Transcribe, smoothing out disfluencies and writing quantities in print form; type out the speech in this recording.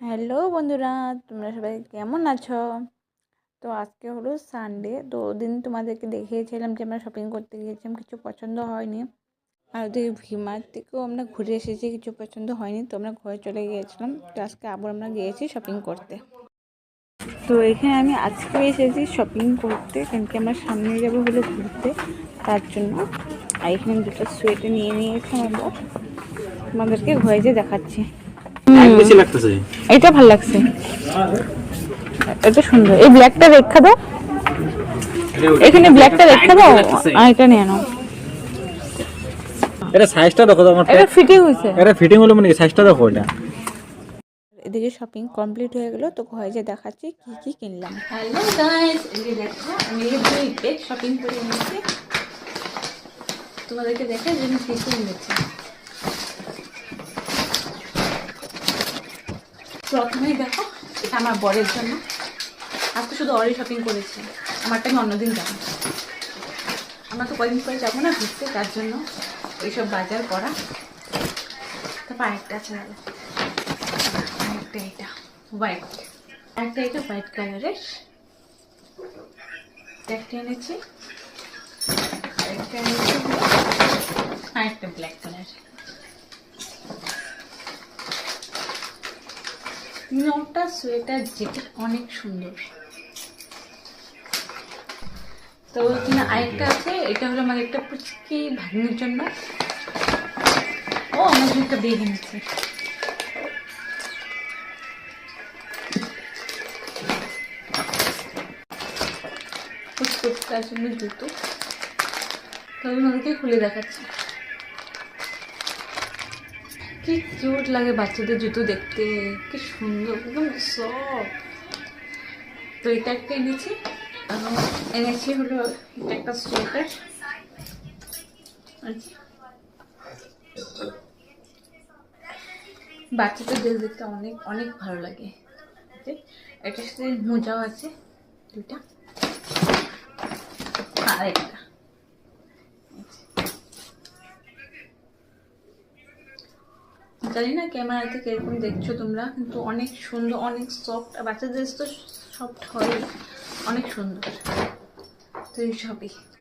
Hello বন্ধুরা, তোমরা সবাই কেমন আছো? তো আজকে হলো সানডে, তো ওদিন তোমাদেরকে দেখিয়েছিলাম যে আমরা শপিং করতে গিয়েছিলাম, কিছু পছন্দ হয়নি। আর ওদিকে ভিমার থেকেও আমরা ঘুরে এসেছি, কিছু পছন্দ হয়নি, তো আমরা ঘরে চলে গিয়েছিলাম। তো আজকে আবার আমরা গিয়েছি শপিং করতে। তো এখানে আমি আজকে এসেছি শপিং করতে, কিন্তু আমরা সামনে যাবো হলো ঘুরতে, তার জন্য। আর এখানে দুটো সোয়েটার নিয়ে নিয়েছি আমরা, তোমাদেরকে ঘরে যেয়ে দেখাচ্ছি। বেশি লাগতেছে। এটা ভালো লাগছে, এটা সুন্দর। এই ব্ল্যাকটা রেখা দাও, এখানে ব্ল্যাকটা রেখা দাও, আর এটা নিয়ে নাও। এটা সাইজটা দেখো, আমার এটা ফিটিং হয়েছে, এটা ফিটিং হলো মানে সাইজটা দেখো এটা। এদিকে শপিং কমপ্লিট হয়ে গেল, তো ঘরে যে দেখাচ্ছি কি কি কিনলাম। হ্যালো গাইস, এদিকে দেখো আমি এই দুই ব্যাগ শপিং করে এনেছি, তোমাদেরকে দেখে জিনিস কি কিনেছি। প্রথমেই দেখো, এটা আমার বরের জন্য। আজকে শুধু অরি শপিং করেছি, আমারটা আমি অন্যদিন যাবো। আমরা তো কদিন পরে যাবো না ঘুরতে, তার জন্য এইসব বাজার করা। তারপর আরেকটা আছে, আরেকটা এটা হোয়াইট, একটা এটা হোয়াইট কালারের একটা এনেছি, আরেকটা এনেছি আরেকটা ব্ল্যাক কালার। তিনটা সোয়েটার জ্যাকেট অনেক সুন্দর। তো ওখানে আরেকটা আছে, এটা হলো আমার একটা পুচকি ভাগ্নির জন্য। ও আমার জন্য একটা বেগ এনেছে। তার জন্য জুতো, তবে আমাকে খুলে দেখাচ্ছি। কি কিউট লাগে বাচ্চাদের জুতো দেখতে, কি সুন্দর, একদম সফট। তো এটা একটা এনেছি, এনেছি হলো এটা একটা সোয়েটার। বাচ্চাদের ড্রেস দেখতে অনেক অনেক ভালো লাগে। এটার সাথে মোজাও আছে দুটা, আর একটা। জানি না ক্যামেরা থেকে এরকম দেখছো তোমরা, কিন্তু অনেক সুন্দর, অনেক সফট। আর বাচ্চাদের তো সফট হয়, অনেক সুন্দর। তো এই সবই।